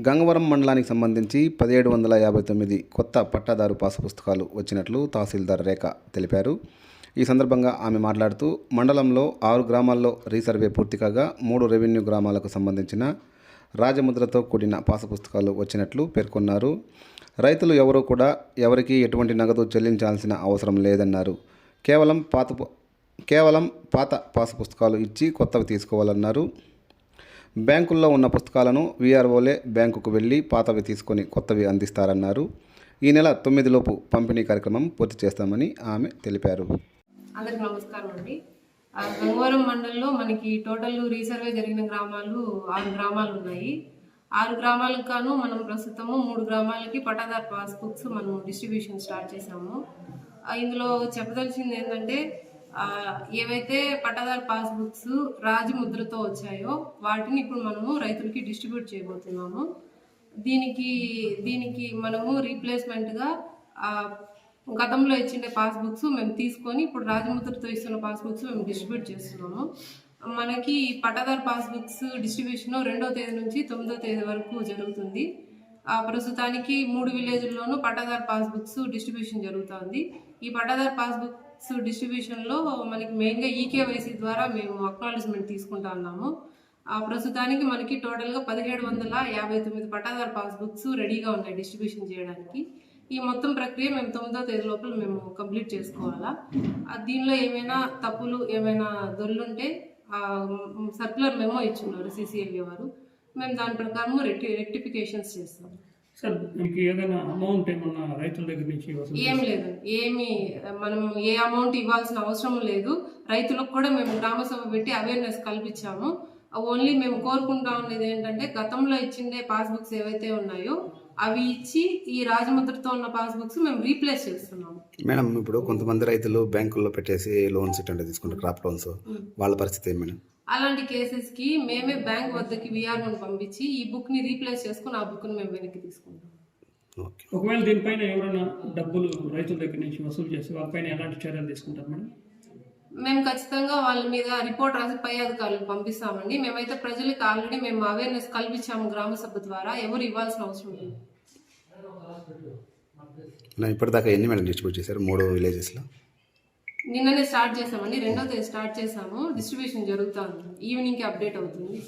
గంగవరం మండలానికి సంబంధించి 1759 కొత్త పట్టాదారు పాసు పుస్తకాలు వచ్చినట్లు తహసీల్దార్ రేఖ తెలిపారు. ఈ సందర్భంగా ఆమె మాట్లాడుతూ మండలంలో 6 గ్రామాల్లో రీసర్వే పూర్తి కాగా 3 రెవెన్యూ గ్రామాలకు సంబంధించిన రాజముద్రతో కూడిన పాసు పుస్తకాలు వచ్చినట్లు పేర్కొన్నారు. రైతులు ఎవరూ కూడా ఎవరికీ ఎటువంటి నగదు చెల్లించాల్సిన అవసరం లేదన్నారు. కేవలం పాత పాసు పుస్తకాలు ఇచ్చి కొత్తవి తీసుకోవాలన్నారు. బ్యాంకుల్లో ఉన్న పుస్తకాలను వీఆర్ఓలే బ్యాంకుకు వెళ్ళి పాతవి తీసుకొని కొత్తవి అందిస్తారన్నారు. ఈ నెల 9 లోపు పంపిణీ కార్యక్రమం పూర్తి చేస్తామని ఆమె తెలిపారు. అందరికి నమస్కారం అండి. గంగవరం మండలంలో మనకి టోటల్ రీసర్వే జరిగిన గ్రామాలు 6 గ్రామాలు ఉన్నాయి. 6 గ్రామాలకు గాను మనం ప్రస్తుతము 3 గ్రామాలకి పట్టాదారు పాస్బుక్స్ మనం డిస్ట్రిబ్యూషన్ స్టార్ట్ చేసాము. ఇందులో చెప్పదలిచింది ఏంటంటే ఏవైతే పట్టాదారు పాస్బుక్స్ రాజముద్రతో వచ్చాయో వాటిని ఇప్పుడు మనము రైతులకి డిస్ట్రిబ్యూట్ చేయబోతున్నాము. దీనికి మనము రీప్లేస్మెంట్గా గతంలో ఇచ్చిండే పాస్బుక్స్ మేము తీసుకొని ఇప్పుడు రాజముద్రతో ఇస్తున్న పాస్బుక్స్ మేము డిస్ట్రిబ్యూట్ చేస్తున్నాము. మనకి పట్టాదారు పాస్బుక్స్ డిస్ట్రిబ్యూషన్ 2వ తేదీ నుంచి 9వ తేదీ వరకు జరుగుతుంది. ప్రస్తుతానికి 3 విలేజ్ల్లోనూ పట్టాదారు పాస్బుక్స్ డిస్ట్రిబ్యూషన్ జరుగుతుంది. ఈ పట్టాదారు పాస్బుక్స్ డిస్ట్రిబ్యూషన్లో మనకి మెయిన్గా ఈకేవైసీ ద్వారా మేము అక్నాలెడ్జ్మెంట్ తీసుకుంటా ఉన్నాము. ప్రస్తుతానికి మనకి టోటల్గా 1759 పట్టాదారు పాస్బుక్స్ రెడీగా ఉన్నాయి డిస్ట్రిబ్యూషన్ చేయడానికి. ఈ మొత్తం ప్రక్రియ మేము 9వ తేదీ లోపల మేము కంప్లీట్ చేసుకోవాలా. దీనిలో ఏమైనా తప్పులు ఏమైనా దొల్లుంటే సర్క్యులర్ మెమో ఇచ్చున్నారు సిసిఎల్ఏ వారు. మేము దాని ప్రకారం రెక్టిఫికేషన్స్ చేస్తాం. సార్ మీకు ఏదైనా అమౌంట్ ఏమన్నా రైతుల దగ్గర నుంచి ఏం లేదు, మనం ఏ అమౌంట్ ఇవ్వాల్సిన అవసరం లేదు. రైతులకు కూడా మేము గ్రామ సభ పెట్టి అవేర్నెస్ కల్పించాము. ఓన్లీ మేము కోరుకుంటా ఉన్నది ఏంటంటే గతంలో ఇచ్చిండే పాస్బుక్స్ ఏవైతే ఉన్నాయో అవి ఇచ్చి ఈ రాజముద్రతో ఉన్న పాస్బుక్స్ మేము రీప్లేస్ చేస్తున్నాము. మేడం, ఇప్పుడు కొంతమంది రైతులు బ్యాంకుల్లో పెట్టేసి లోన్స్ ఇట్లా తీసుకుంటారు, క్రాప్ లోన్స్, వాళ్ళ పరిస్థితి ఏమైనా? అలాంటి కేసెస్కి మేమే బ్యాంక్ వద్దకి వీఆర్ఓని పంపించి ఈ బుక్ని రీప్లేస్ చేసుకుని ఆ బుక్ని మేము వెనక్కి తీసుకుంటాం. ఒకవేళ దీనిపైన ఎవరైనా డబ్బులు రైతుల దగ్గర నుంచి వసూలు చేసి వాళ్ళపైన ఎలాంటి చర్యలు తీసుకుంటారు మేడం? మేము ఖచ్చితంగా వాళ్ళ మీద రిపోర్ట్ రాసి పై అధికారులకు పంపిస్తామండి. మేమైతే ప్రజలకు ఆల్రెడీ మేము అవేర్నెస్ కల్పించాము గ్రామ సభ ద్వారా. ఎవరు ఇవ్వాల్సిన అవసరం లేదు. ఇప్పటిదాకా ఎన్ని మేడం డిస్ట్రిబ్యూట్ చేశారు? 3 విలేజెస్లో నిన్ననే స్టార్ట్ చేసామండి. 2వ తేదీ స్టార్ట్ చేసాము. డిస్ట్రిబ్యూషన్ జరుగుతుంది. ఈవినింగ్కి అప్డేట్ అవుతుంది.